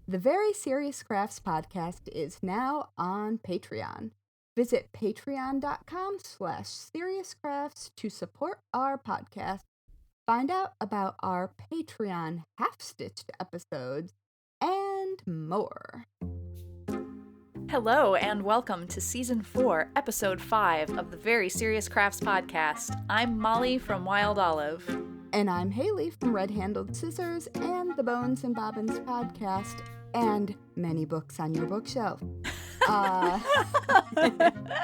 The Very Serious Crafts podcast is now on Patreon. Visit patreon.com/seriouscrafts to support our podcast. Find out about our Patreon half-stitched episodes and more. Hello and welcome to Season 4, Episode 5 of the Very Serious Crafts podcast. I'm Mollie from Wild Olive. And I'm Haley from Red Handled Scissors and the Bones and Bobbins podcast and many books on your bookshelf.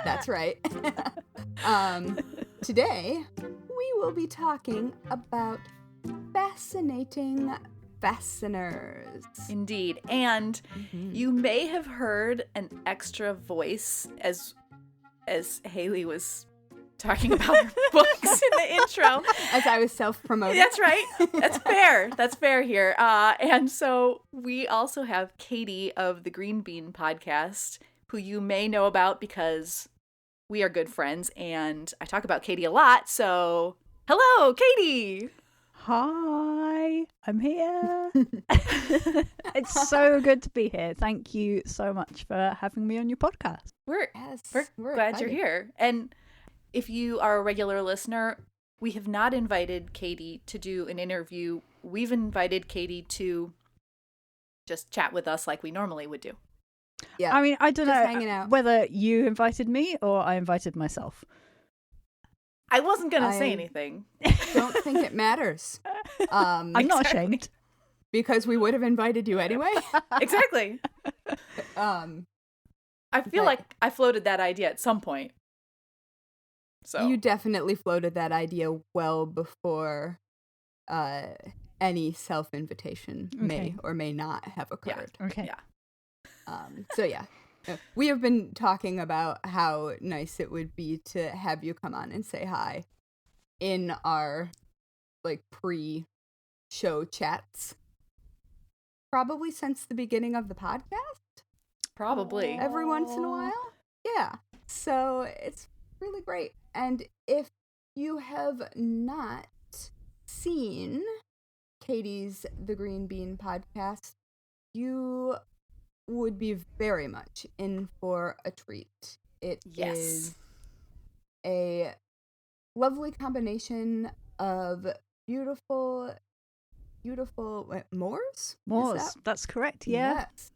That's right. Today, we will be talking about fascinating fasteners. Indeed. And you may have heard an extra voice as Haley was talking about her books in the intro. As I was self-promoting. That's right. That's fair. That's fair here. And so we also have Katie of the Green Bean podcast, who you may know about because we are good friends and I talk about Katie a lot. So hello, Katie. Hi, I'm here. It's so good to be here. Thank you so much for having me on your podcast. We're glad you're here. And if you are a regular listener, we have not invited Katie to do an interview. We've invited Katie to just chat with us like we normally would do. Yeah. I mean, I don't Just know hanging out. whether you invited me or I invited myself. I wasn't going to say anything. Don't think it matters. I'm not ashamed. Because we would have invited you anyway. Exactly. Um, I feel like I floated that idea at some point. So You definitely floated that idea well before any self-invitation may Okay. or may not have occurred. Okay. Yeah. So yeah, we have been talking about how nice it would be to have you come on and say hi in our like pre-show chats. Probably since the beginning of the podcast. probably. Every once in a while. Yeah. So it's really great. And if you have not seen Katie's The Green Bean podcast, you would be very much in for a treat. It Yes. is a lovely combination of beautiful moors? Moors, that's correct, yeah. Yes.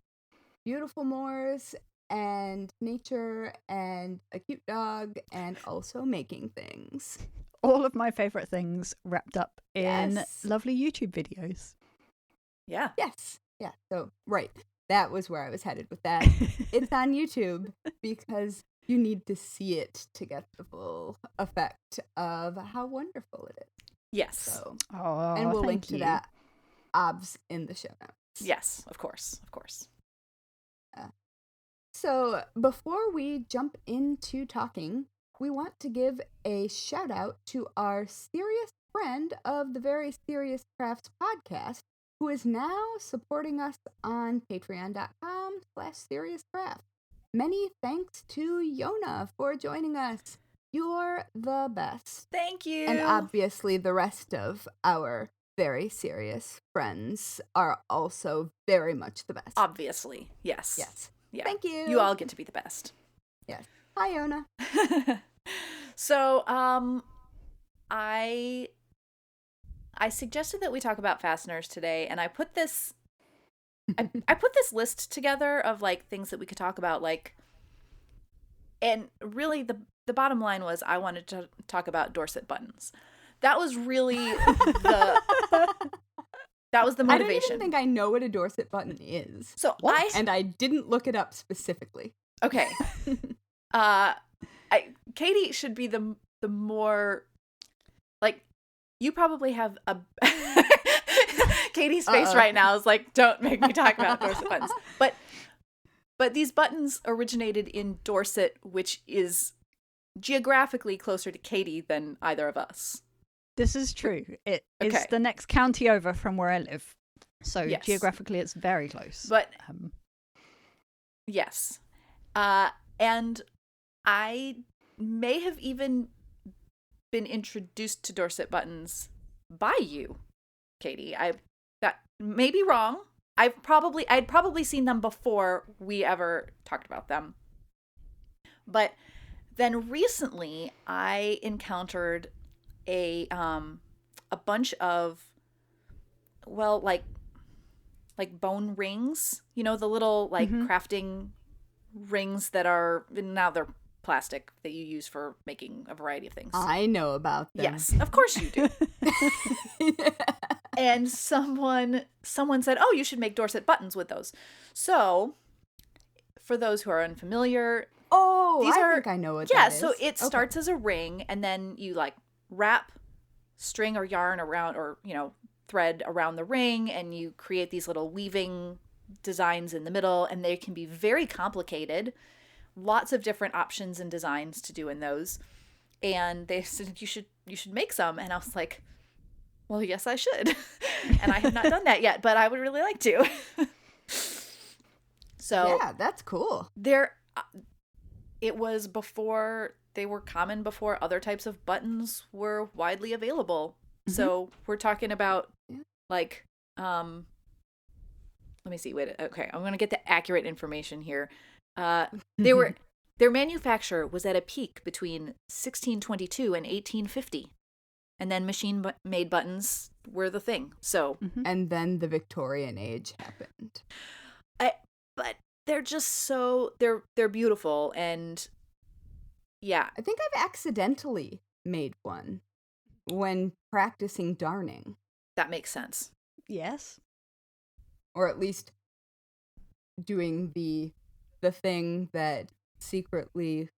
Beautiful moors and nature and a cute dog and also making things. All of my favourite things wrapped up in Yes. lovely YouTube videos. Yeah. Yes. Yeah. So, right. That was where I was headed with that. It's on YouTube because you need to see it to get the full effect of how wonderful it is. Yes. So, Oh, and we'll link thank to you. that obs in the show notes. Yes, of course. Of course. So, before we jump into talking, we want to give a shout out to our serious friend of the Very Serious Crafts podcast, who is now supporting us on patreon.com/seriouscraft. Many thanks to Yona for joining us. You're the best. Thank you. And obviously the rest of our very serious friends are also very much the best. Obviously. Yes. Yes. Yeah. Thank you. You all get to be the best. Yes. Hi, Yona. So, I suggested that we talk about fasteners today, and I put this I put this list together of like things that we could talk about, like, and really the bottom line was I wanted to talk about Dorset buttons. That was really the motivation. I don't even think I know what a Dorset button is. So And I didn't look it up specifically. Okay. Katie should be the more, like, you probably have a Katie's face right now is like, don't make me talk about Dorset buttons. But these buttons originated in Dorset, which is geographically closer to Katie than either of us. This is true. It is Okay. the next county over from where I live. So Yes. geographically it's very close. But yes. And I may have even been introduced to Dorset buttons by you, Katie. That may be wrong, I'd probably seen them before we ever talked about them. But then recently I encountered a bunch of, well, like bone rings, you know, the little like crafting rings that are, now they're plastic, that you use for making a variety of things. I know about them. Yes, of course you do. And someone said, "Oh, you should make Dorset buttons with those." So, for those who are unfamiliar, I think I know what that is. Yeah, so it starts as a ring, and then you like wrap string or yarn around, or, you know, thread around the ring, and you create these little weaving designs in the middle, and they can be very complicated. Lots of different options and designs to do in those. And they said, you should make some. And I was like, well, yes, I should. And I have not done that yet, but I would really like to. So yeah, that's cool. It was before they were common, before other types of buttons were widely available. So we're talking about like, let me see. Wait, okay. I'm going to get the accurate information here. Their manufacture was at a peak between 1622 and 1850. And then machine-made buttons were the thing. So, and then the Victorian age happened. But they're just they're beautiful, and yeah. I think I've accidentally made one when practicing darning. That makes sense. Yes. Or at least doing the thing that secretly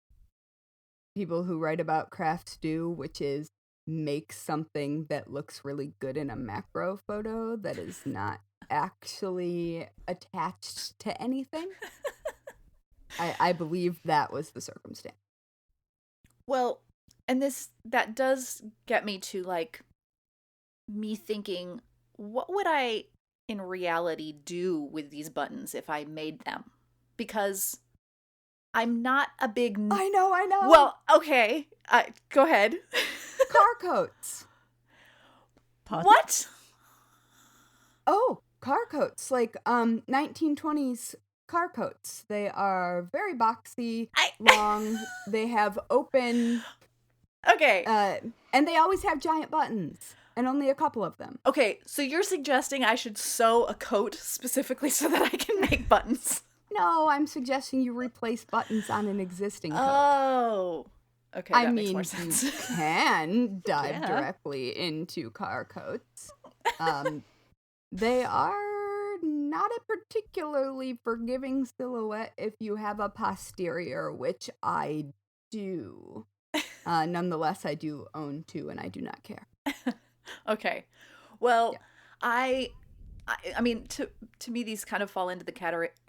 people who write about crafts do, which is make something that looks really good in a macro photo that is not actually attached to anything. I believe that was the circumstance. Well, and that does get me to like me thinking, what would I in reality do with these buttons if I made them? Because I'm not a big... I know. Well, okay. Go ahead. Car coats. Pardon? What? Oh, car coats. Like 1920s car coats. They are very boxy, long. They have open... Okay. And they always have giant buttons. And only a couple of them. Okay, so you're suggesting I should sew a coat specifically so that I can make buttons? No, I'm suggesting you replace buttons on an existing coat. Oh. Okay, that makes more sense. You can dive directly into car coats. They are not a particularly forgiving silhouette if you have a posterior, which I do. Nonetheless, I do own two, and I do not care. Okay. Well, yeah. I mean, to me, these kind of fall into the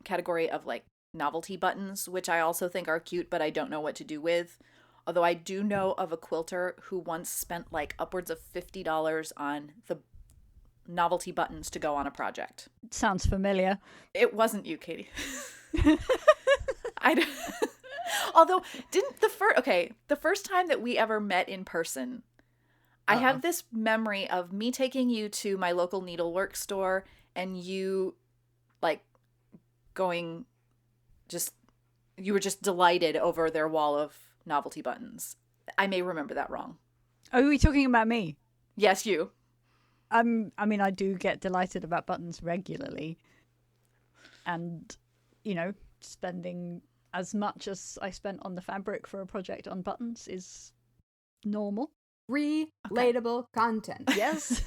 category of like novelty buttons, which I also think are cute, but I don't know what to do with. Although I do know of a quilter who once spent like upwards of $50 on the novelty buttons to go on a project. Sounds familiar. It wasn't you, Katie. Although, the first time that we ever met in person, I have this memory of me taking you to my local needlework store and you, like, you were just delighted over their wall of novelty buttons. I may remember that wrong. Are we talking about me? Yes, you. I mean, I do get delighted about buttons regularly. And, you know, spending as much as I spent on the fabric for a project on buttons is normal. Relatable content. Yes.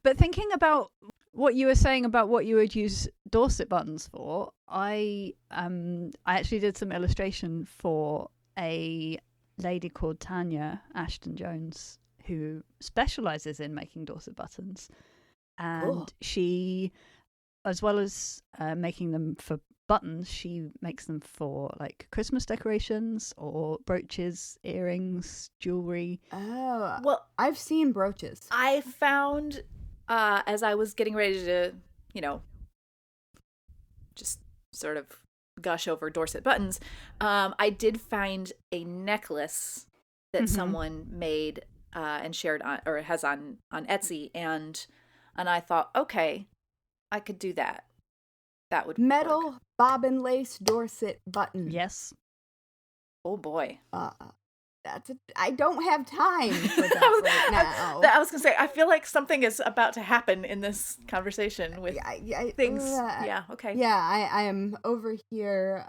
But thinking about what you were saying about what you would use Dorset buttons for, I actually did some illustration for a lady called Tanya Ashton Jones, who specializes in making Dorset buttons. And she, as well as making them for buttons, she makes them for like Christmas decorations or brooches, earrings, jewelry. Oh, well, I've seen brooches. I found, as I was getting ready to, you know, just sort of gush over Dorset buttons, I did find a necklace that someone made and shared on, or has on Etsy, and I thought, okay, I could do that. That would Metal work. bobbin lace Dorset button. Yes. Oh boy. I don't have time for that right now. I was gonna say, I feel like something is about to happen in this conversation with things. Yeah. Okay. Yeah, I am over here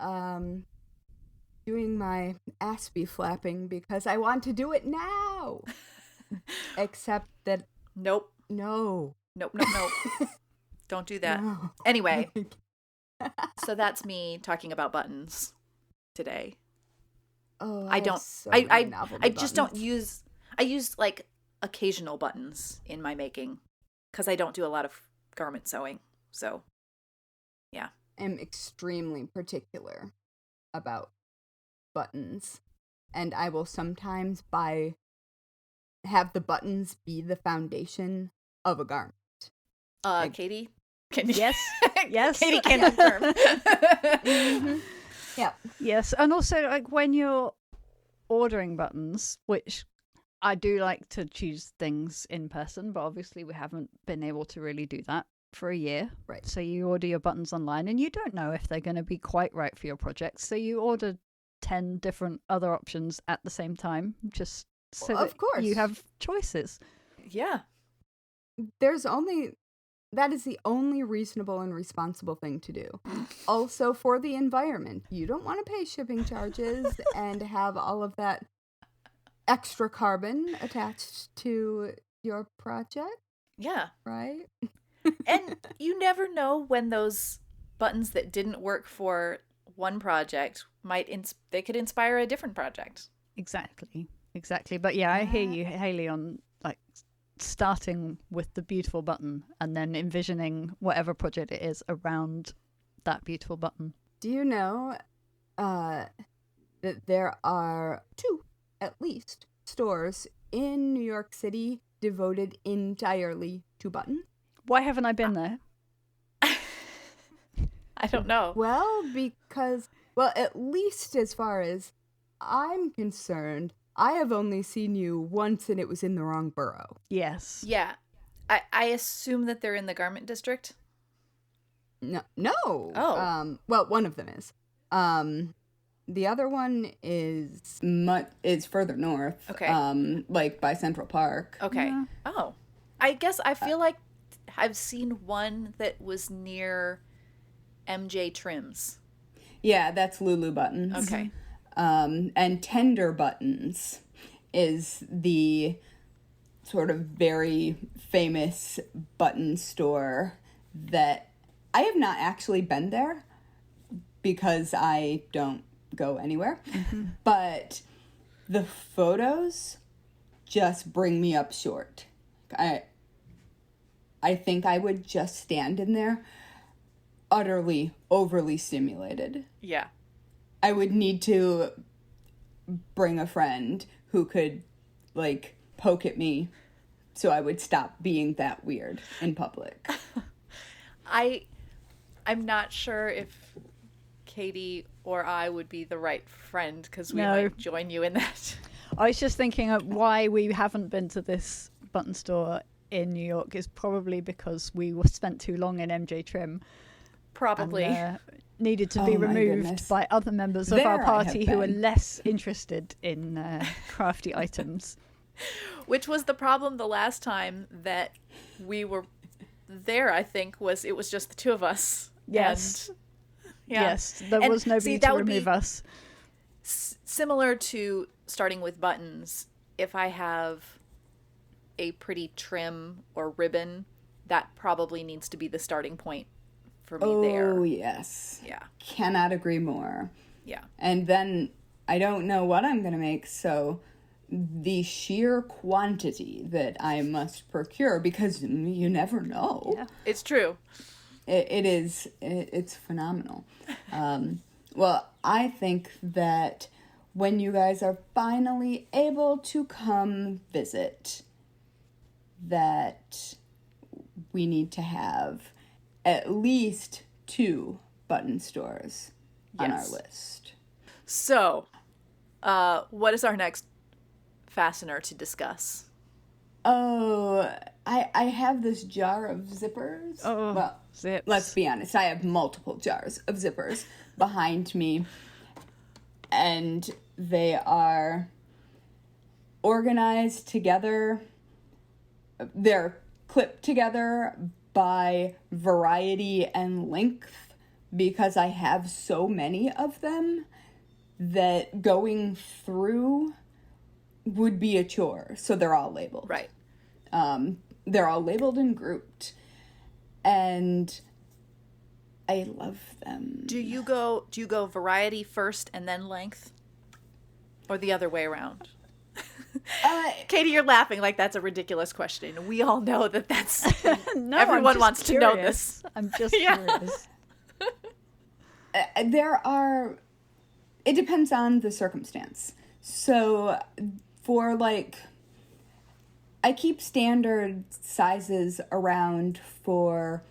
doing my Aspie flapping because I want to do it now. Except that Nope. no. Nope. Don't do that. No. Anyway, so that's me talking about buttons today. Oh, I don't. have so many I novelty just don't buttons. use. I use like occasional buttons in my making because I don't do a lot of garment sewing. So, yeah. I'm extremely particular about buttons, and I will sometimes have the buttons be the foundation of a garment. Katie, can you? Yes. Yes. Katie can confirm. Mm-hmm. Yeah. Yes, and also like when you're ordering buttons, which I do like to choose things in person, but obviously we haven't been able to really do that for a year. Right. So you order your buttons online and you don't know if they're going to be quite right for your project. So you order 10 different other options at the same time, just so Of that course. you have choices. Yeah. That is the only reasonable and responsible thing to do. Also, for the environment, you don't want to pay shipping charges and have all of that extra carbon attached to your project, Yeah. right? And you never know when those buttons that didn't work for one project they could inspire a different project. Exactly. But yeah, I hear you, Haley, on like starting with the beautiful button and then envisioning whatever project it is around that beautiful button. Do you know that there are 2, at least, stores in New York City devoted entirely to buttons? Why haven't I been there? I don't know. Well, at least as far as I'm concerned, I have only seen you once and it was in the wrong borough. Yes. Yeah. I assume that they're in the garment district. No. Oh. Well, one of them is. The other one is further north. Okay. Like by Central Park. Okay. Yeah. Oh. I guess I feel like I've seen one that was near MJ Trims. Yeah, that's Lulu Buttons. Okay. And Tender Buttons is the sort of very famous button store that I have not actually been there because I don't go anywhere. But the photos just bring me up short. I think I would just stand in there utterly overly stimulated. Yeah. I would need to bring a friend who could, like, poke at me so I would stop being that weird in public. I'm not sure if Katie or I would be the right friend because we No. might join you in that. I was just thinking of why we haven't been to this button store in New York is probably because we were spent too long in MJ Trim. Probably. And, needed to be Oh my removed goodness. by other members of There our I party have who are been. less interested in crafty items. Which was the problem the last time that we were there, I think, it was just the two of us. Yes. And, yeah. Yes, there And was nobody see, to that would be remove us. similar to starting with buttons. If I have a pretty trim or ribbon, that probably needs to be the starting point for me there. Oh, yes. Yeah. Cannot agree more. Yeah. And then I don't know what I'm going to make, so the sheer quantity that I must procure, because you never know. Yeah. It's true. It's phenomenal. Well, I think that when you guys are finally able to come visit, that we need to have at least 2 button stores on our Yes. list. So, what is our next fastener to discuss? Oh, I have this jar of zippers. Oh, well, zips. let's be honest. I have multiple jars of zippers behind me. And they are organized together. They're clipped together by variety and length because I have so many of them that going through would be a chore. So they're all labeled. Right. They're all labeled and grouped. And I love them. Do you go variety first and then length? Or the other way around? Katie, you're laughing like that's a ridiculous question. We all know that that's No, everyone wants to know this. I'm just Yeah. curious. It depends on the circumstance. So for I keep standard sizes around for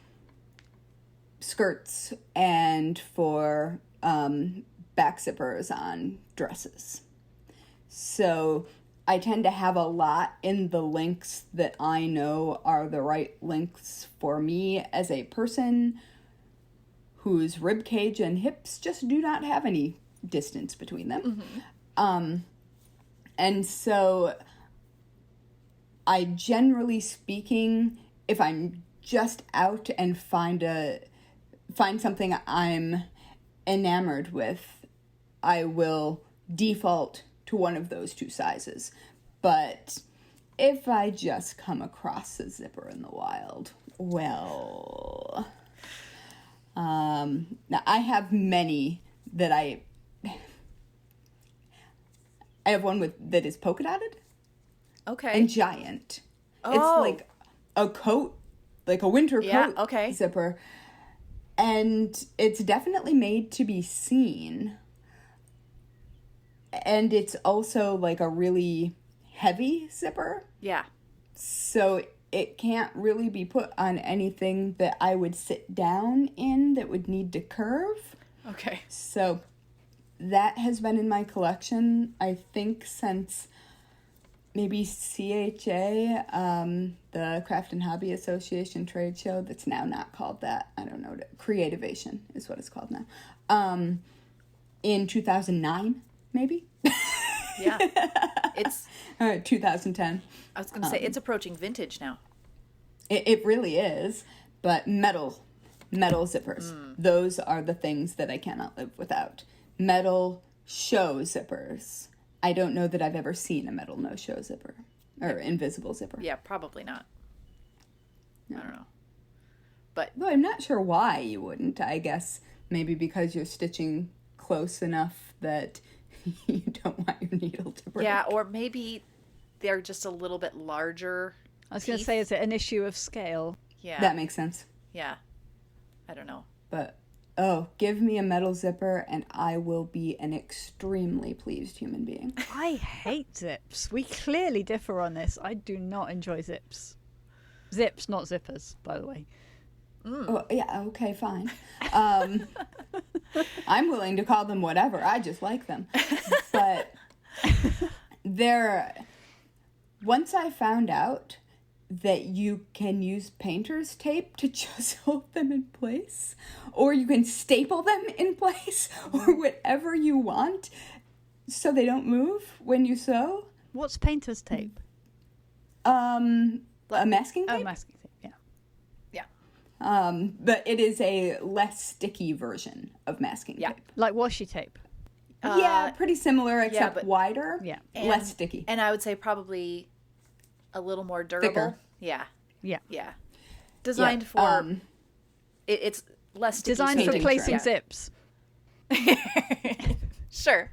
skirts and for back zippers on dresses. So I tend to have a lot in the lengths that I know are the right lengths for me as a person whose rib cage and hips just do not have any distance between them. Mm-hmm. And so I generally speaking, if I'm just out and find something I'm enamored with, I will default to one of those two sizes. But if I just come across a zipper in the wild, well, now I have many that I have one that is polka dotted. Okay. And giant. Oh. It's like a coat, like a winter coat okay. zipper. And it's definitely made to be seen. And it's also like a really heavy zipper. Yeah. So it can't really be put on anything that I would sit down in that would need to curve. Okay. So that has been in my collection, I think, since maybe CHA, the Craft and Hobby Association trade show that's now not called that. I don't know. Creativation is what it's called now. In 2009, maybe? Yeah. It's 2010. I was going to say it's approaching vintage now. It really is. But metal zippers. Those are the things that I cannot live without. Metal show zippers. I don't know that I've ever seen a metal no-show zipper or invisible zipper. Yeah, probably not. No. I don't know. But Though I'm not sure why you wouldn't. I guess maybe because you're stitching close enough that you don't want your needle to break. yeah, or maybe they're just a little bit larger. I was going to say, is it an issue of scale? Yeah. That makes sense. Yeah. I don't know. But, give me a metal zipper and I will be an extremely pleased human being. I hate zips. We clearly differ on this. I do not enjoy zips. Zips, not zippers, by the way. Oh, yeah, okay, fine. I'm willing to call them whatever. I just like them. But once I found out that you can use painter's tape to just hold them in place, or you can staple them in place, or whatever you want so they don't move when you sew. What's painter's tape? A masking tape? Oh, masking tape, yeah. But it is a less sticky version of masking tape. Like washi tape. Yeah, pretty similar except but- wider. Yeah. Less sticky. And I would say probably a little more durable. Thicker. Yeah. Yeah. Yeah. Designed Yeah, for it's less sticky. Designed for Painting placing strap. zips. Sure.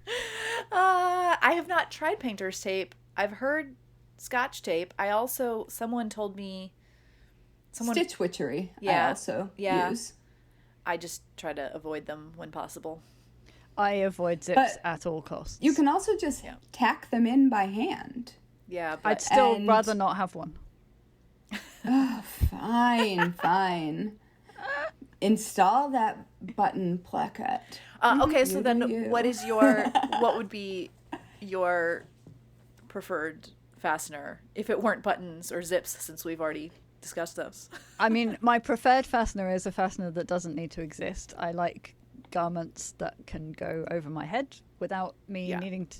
I have not tried painter's tape. I've heard Scotch tape. Someone told me Stitch witchery, Yeah, I also yeah. use. I just try to avoid them when possible. I avoid zips But at all costs. You can also just tack them in by hand. Yeah, I'd but still and- rather not have one. Fine. Install that button plaquette. okay, so You then do you. what would be your preferred fastener if it weren't buttons or zips, since we've already discuss those. I mean, my preferred fastener is a fastener that doesn't need to exist. I like garments that can go over my head without me needing to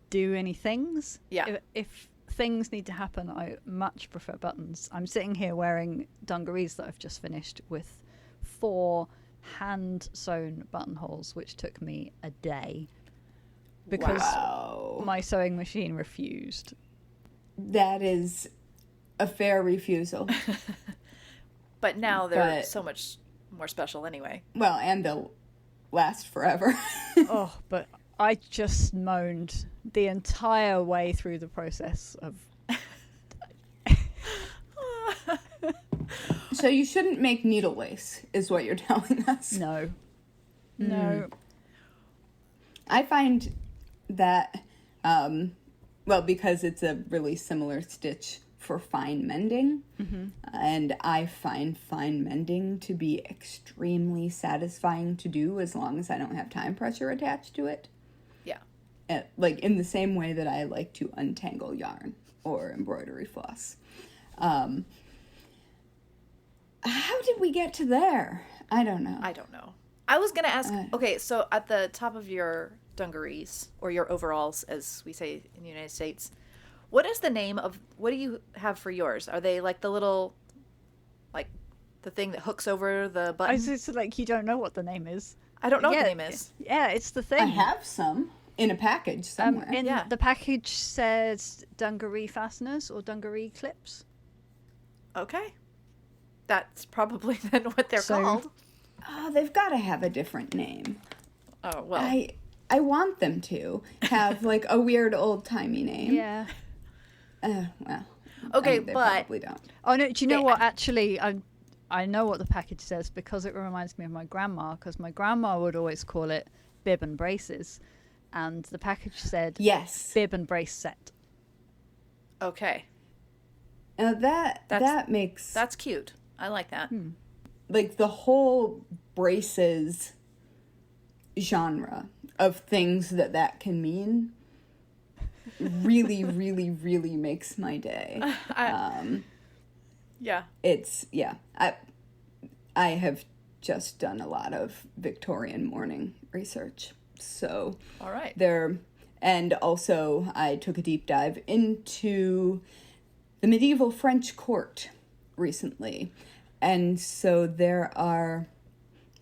do any things. Yeah. If things need to happen, I much prefer buttons. I'm sitting here wearing dungarees that I've just finished with 4 hand-sewn buttonholes, which took me a day because my sewing machine refused. That is a fair refusal. But now they're so much more special anyway. Well, and they'll last forever. Oh, but I just moaned the entire way through the process of... So you shouldn't make needle lace, is what you're telling us. No. No. I find that, well, because it's a really similar stitch for fine mending, and I find fine mending to be extremely satisfying to do as long as I don't have time pressure attached to it. Yeah. Like in the same way that I like to untangle yarn or embroidery floss. How did we get to there? I don't know. I was going to ask, okay, so at the top of your dungarees, or your overalls, as we say in the United States, what is the name of, what do you have for yours? Are they like the little, like the thing that hooks over the button? I was just like, you don't know what the name is. I don't know what the name is. Yeah, it's the thing. I have some in a package somewhere. The package says dungaree fasteners or dungaree clips. Okay. That's probably then what they're called. Oh, they've got to have a different name. Oh, well. I want them to have like a weird old-timey name. Yeah. Well. Okay, they but... probably don't. Oh, no, do you know what? Actually, I know what the package says because it reminds me of my grandma, because my grandma would always call it bib and braces. And the package said Yes. bib and brace set. Okay. That makes... That's cute. I like that. Like the whole braces genre of things that can mean really, really, really makes my day. Yeah. I have just done a lot of Victorian mourning research. So all right. And also I took a deep dive into the medieval French court recently. And so there are,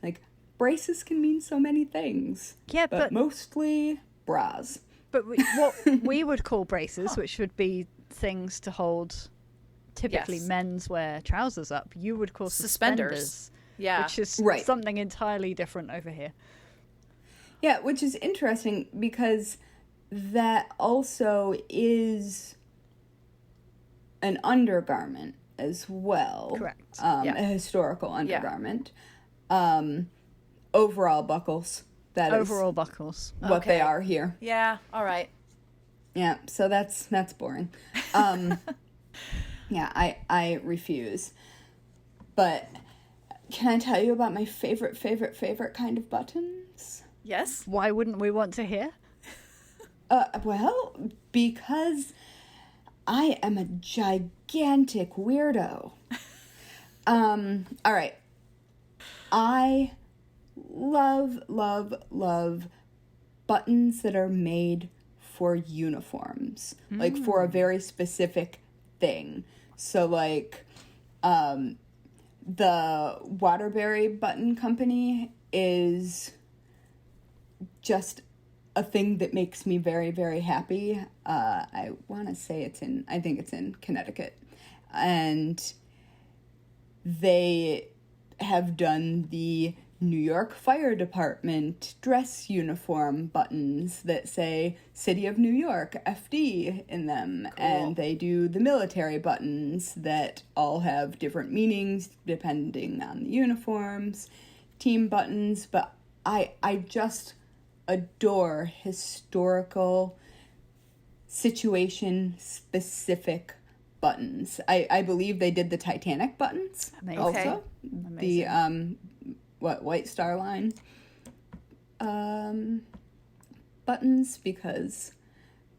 like, braces can mean so many things. Yeah, but mostly bras. But what we would call braces, which would be things to hold typically men's wear trousers up, you would call suspenders. Yeah. Which is something entirely different over here. Yeah, which is interesting because that also is an undergarment as well. Correct. A historical undergarment. Overall buckles. That overall buckles. What they are here. Yeah, all right. Yeah, so that's boring. Yeah, I refuse. But can I tell you about my favorite kind of buttons? Yes. Why wouldn't we want to hear? Well, because I am a gigantic weirdo. All right. I love buttons that are made for uniforms, like for a very specific thing. So like, the Waterbury Button Company is just a thing that makes me very, very happy. I want to say I think it's in Connecticut. And they have done the New York Fire Department dress uniform buttons that say City of New York, FD, in them. Cool. And they do the military buttons that all have different meanings depending on the uniforms, team buttons. But I just adore historical, situation-specific buttons. I believe they did the Titanic buttons. Amazing. Also. Amazing. The White Star Line buttons, because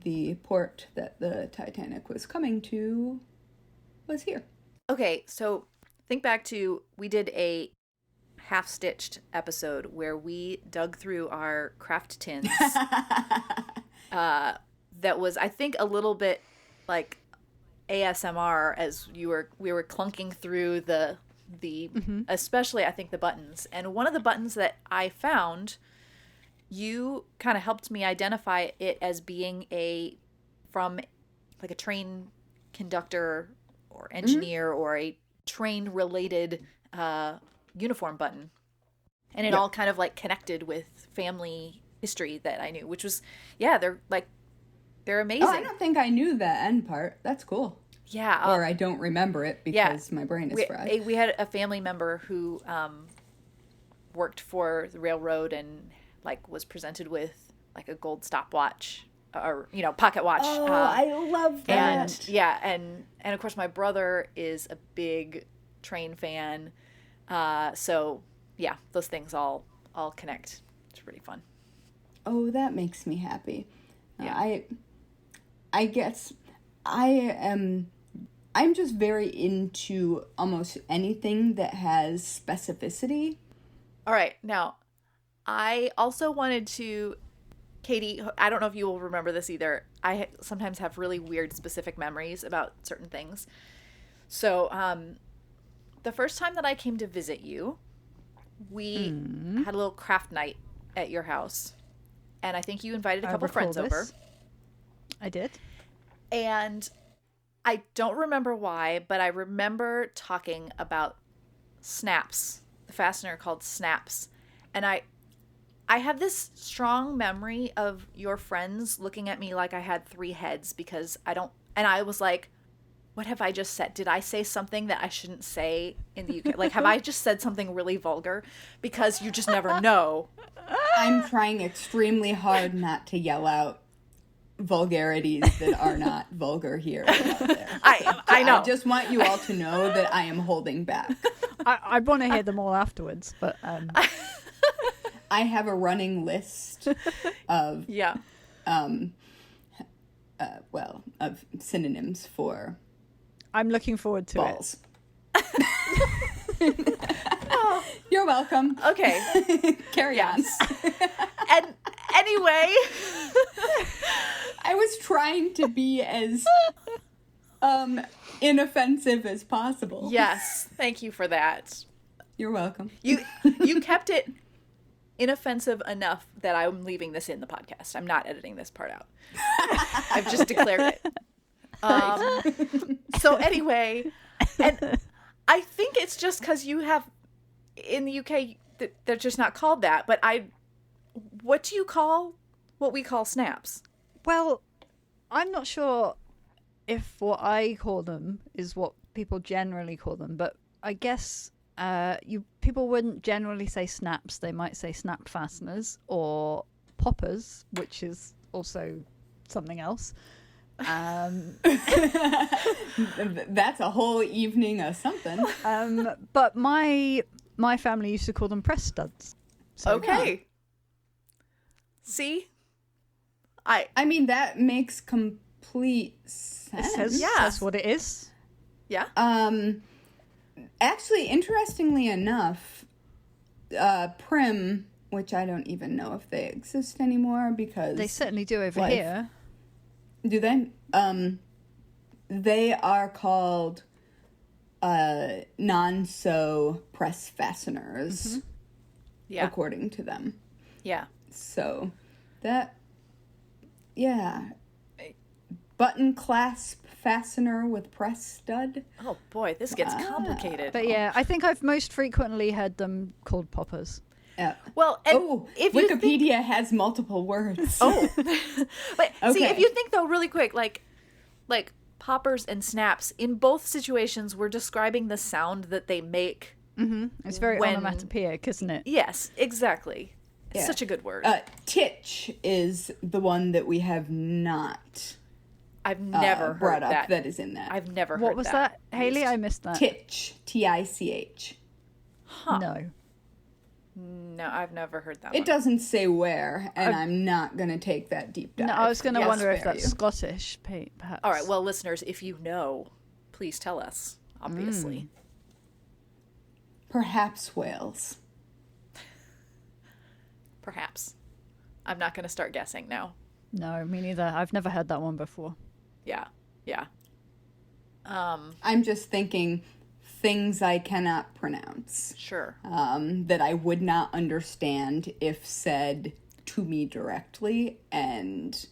the port that the Titanic was coming to was here. Okay, so think back to we did a half-stitched episode where we dug through our craft tins. That was, I think, a little bit like ASMR as we were clunking through the especially I think the buttons. And one of the buttons that I found, you kind of helped me identify it as being from like a train conductor or engineer or a train related uniform button. And it all kind of like connected with family history that I knew, which was, they're amazing. Oh, I don't think I knew that end part. That's cool. Yeah. Or I don't remember it because my brain is fried. We had a family member who worked for the railroad and like was presented with like a gold stopwatch or, pocket watch. Oh, I love that. And of course my brother is a big train fan. So yeah, those things all connect. It's pretty fun. Oh, that makes me happy. Yeah. I guess I'm just very into almost anything that has specificity. All right. Now, I also wanted to, Katie, I don't know if you will remember this either. I sometimes have really weird specific memories about certain things. So, the first time that I came to visit you, we had a little craft night at your house. And I think you invited a couple friends over. I did. And I don't remember why, but I remember talking about snaps, the fastener called snaps. And I have this strong memory of your friends looking at me like I had 3 heads because I was like, what have I just said? Did I say something that I shouldn't say in the UK? Like, have I just said something really vulgar? Because you just never know. I'm trying extremely hard not to yell out vulgarities that are not vulgar here or out there. I know. I just want you all to know that I am holding back. I want to hear them all afterwards, but I have a running list of of synonyms for I'm looking forward to balls. You're welcome. Okay. Carry on. And anyway, I was trying to be as inoffensive as possible. yes, thank you for that. You're welcome. You kept it inoffensive enough that I'm leaving this in the podcast. I'm not editing this part out. I've just declared it. So anyway, and I think it's just because you have in the UK they're just not called that. But what do you call what we call snaps? Well, I'm not sure if what I call them is what people generally call them, but I guess people wouldn't generally say snaps. They might say snapped fasteners or poppers, which is also something else. That's a whole evening of something. But my family used to call them press studs. So, okay. See? I mean, that makes complete sense. That's what it is. Yeah. Actually, interestingly enough, Prim, which I don't even know if they exist anymore because They certainly do over here. Do they? They are called non-sew press fasteners, according to them. Yeah. So button clasp fastener with press stud. Oh boy, this gets complicated. But yeah, I think I've most frequently heard them called poppers. Well, and if Wikipedia has multiple words. But see, if you think though, really quick, like poppers and snaps, in both situations, we're describing the sound that they make. Mm-hmm. It's very onomatopoeic, isn't it? Yes, exactly. It's such a good word. Titch is the one that we have not. I've never heard brought up that. That is in that. I've never heard that. What was that, Haley? I missed that. Titch, T-I-C-H. Huh. No, I've never heard that It one. doesn't say where, and I'm not going to take that deep dive. No, I was going to wonder if spare that's you. Scottish, perhaps. All right, well, listeners, if you know, please tell us. obviously. Perhaps whales. Perhaps. I'm not going to start guessing now. No, me neither. I've never heard that one before. Yeah. Yeah. I'm just thinking things I cannot pronounce. Sure. That I would not understand if said to me directly, and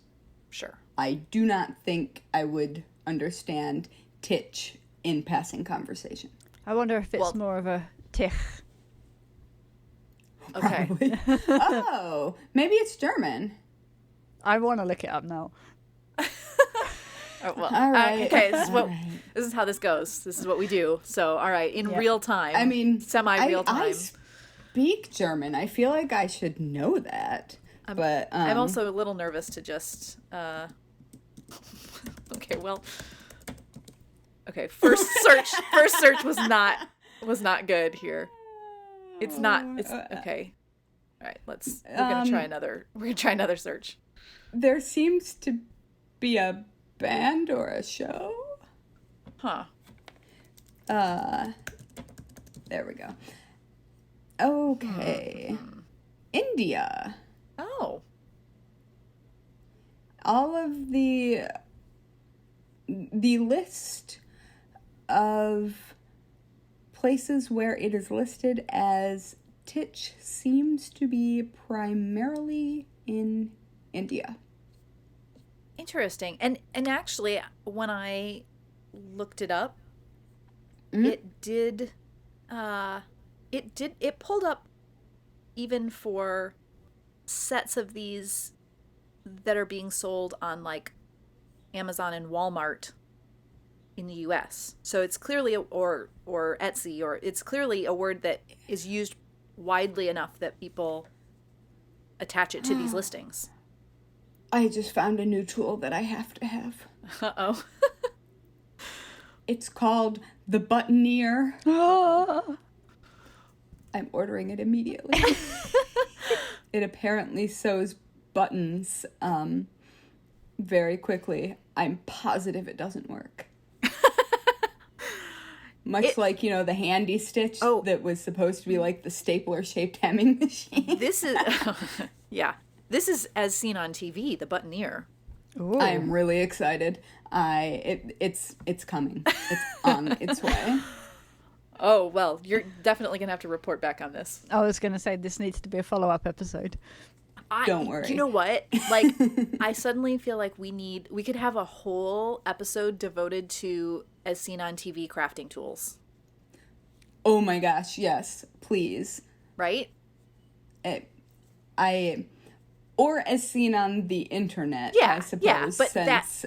Sure. I do not think I would understand titch in passing conversation. I wonder if it's more of a tich. Okay. Oh, maybe it's German. I want to look it up now. Oh, well, All right. okay, this All is how this goes. This is what we do. So, all right, in real time. I mean, semi-real time. I speak German. I feel like I should know that. But I'm also a little nervous to just okay, well. Okay, first search was not good here. It's okay. All right, we're going to try another search. There seems to be a band or a show. Huh. There we go. Okay. India. Oh. All of the list of places where it is listed as titch seems to be primarily in India. Interesting. And actually, when I looked it up, it pulled up even for sets of these that are being sold on like Amazon and Walmart in the US. So it's clearly or Etsy, or it's clearly a word that is used widely enough that people attach it to these listings. I just found a new tool that I have to have. Uh-oh. It's called the Buttoneer. I'm ordering it immediately. It apparently sews buttons very quickly. I'm positive it doesn't work. Much like, the handy stitch that was supposed to be like the stapler-shaped hemming machine. This is, yeah. This is as seen on TV, the Buttoneer. Ooh. I'm really excited. It's coming. It's on its way. Oh, well, you're definitely going to have to report back on this. I was going to say this needs to be a follow-up episode. Don't worry. You know what? Like, I suddenly feel like we could have a whole episode devoted to as seen on TV crafting tools. Oh my gosh, yes, please. Right? Or as seen on the internet, I suppose. Yeah, but since,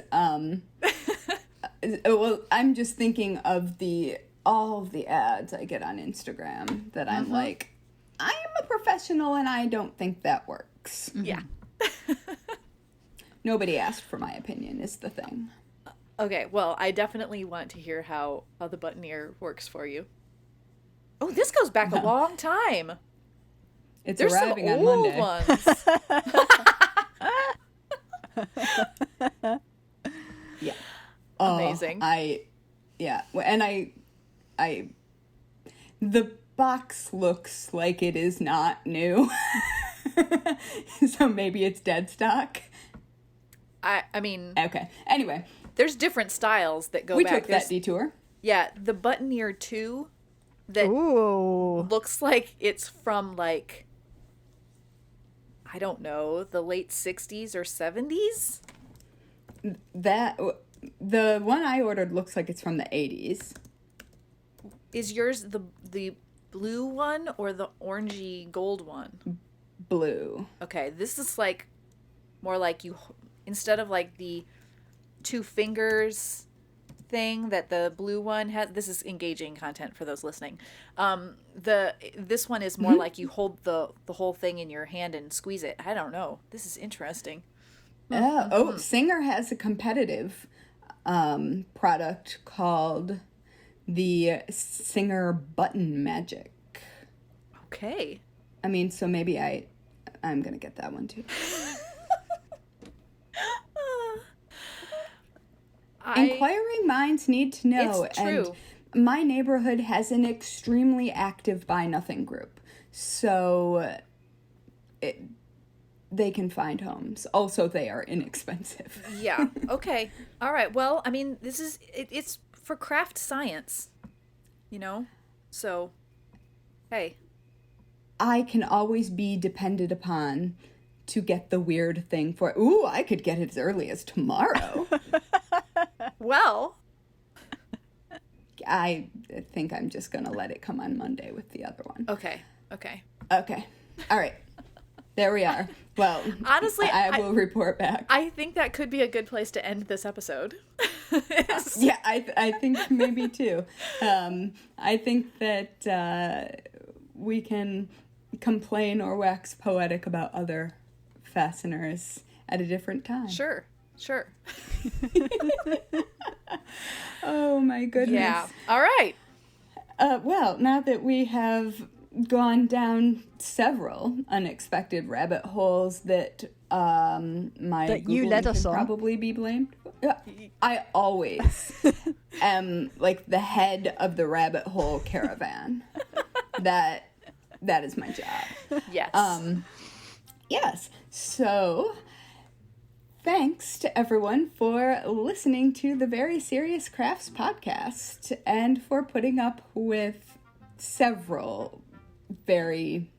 well, I'm just thinking of all of the ads I get on Instagram that I'm like, I am a professional and I don't think that works. Yeah. Nobody asked for my opinion is the thing. Okay, well, I definitely want to hear how the Buttoneer works for you. Oh, this goes back a long time. There's arriving some on old Monday. Ones. Yeah. Amazing. The box looks like it is not new. So maybe it's dead stock. I mean... Okay. Anyway. There's different styles that go we back. We took that detour. Yeah, the Buttoneer 2 that looks like it's from, like, I don't know, the late 60s or 70s? The one I ordered looks like it's from the 80s. Is yours the blue one or the orangey gold one? Blue. Okay, this is like more like instead of like the two fingers thing that the blue one has. This is engaging content for those listening. This one is more like you hold the whole thing in your hand and squeeze it. I don't know. This is interesting. Singer has a competitive product called the Singer Button Magic. Okay. I mean, so maybe I'm gonna get that one too. Inquiring minds need to know. It's true. my neighborhood has an extremely active Buy Nothing group. So they can find homes. Also, they are inexpensive. Yeah. Okay. All right. Well, I mean, this is it's for craft science, you know? So, hey. I can always be depended upon to get the weird thing for, ooh, I could get it as early as tomorrow. Well, I think I'm just going to let it come on Monday with the other one. okay. Okay. Okay. All right. There we are. Well, Honestly, I will report back. I think that could be a good place to end this episode. Yeah, I think maybe too. I think that we can complain or wax poetic about other fasteners at a different time. Sure. Oh my goodness. Yeah. All right. Well, now that we have gone down several unexpected rabbit holes that my That you Googling led us can on. Probably be blamed. Yeah, I always am like the head of the rabbit hole caravan. That is my job. Yes. Yes. So, thanks to everyone for listening to the Very Serious Crafts podcast and for putting up with several very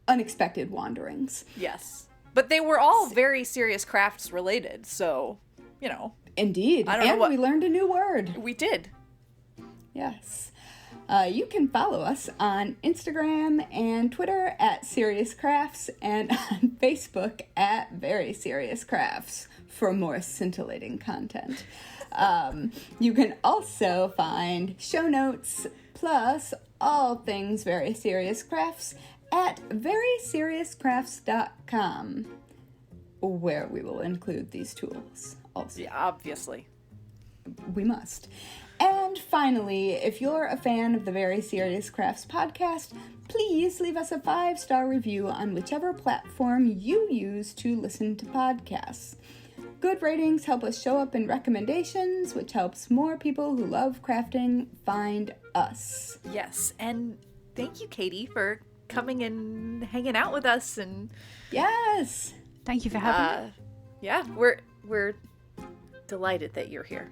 unexpected wanderings. Yes. But they were all very serious crafts related, so, you know. Indeed. I don't know and what- we learned a new word. We did. Yes. You can follow us on Instagram and Twitter at Serious Crafts and on Facebook at Very Serious Crafts for more scintillating content. You can also find show notes plus all things Very Serious Crafts at veryseriouscrafts.com, where we will include these tools also. Yeah, obviously. We must. And finally, if you're a fan of the Very Serious Crafts podcast, please leave us a 5-star review on whichever platform you use to listen to podcasts. Good ratings help us show up in recommendations, which helps more people who love crafting find us. Yes. And thank you, Katie, for coming and hanging out with us. And Yes! Thank you for having me. yeah, we're delighted that you're here.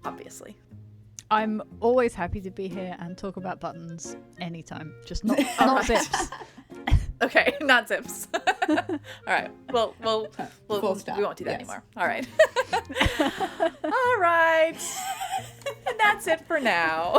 Obviously. I'm always happy to be here and talk about buttons anytime. Just not zips. Okay, not zips. All right. Well, Full stop. we won't do that Yes. anymore. All right. All right. And that's it for now.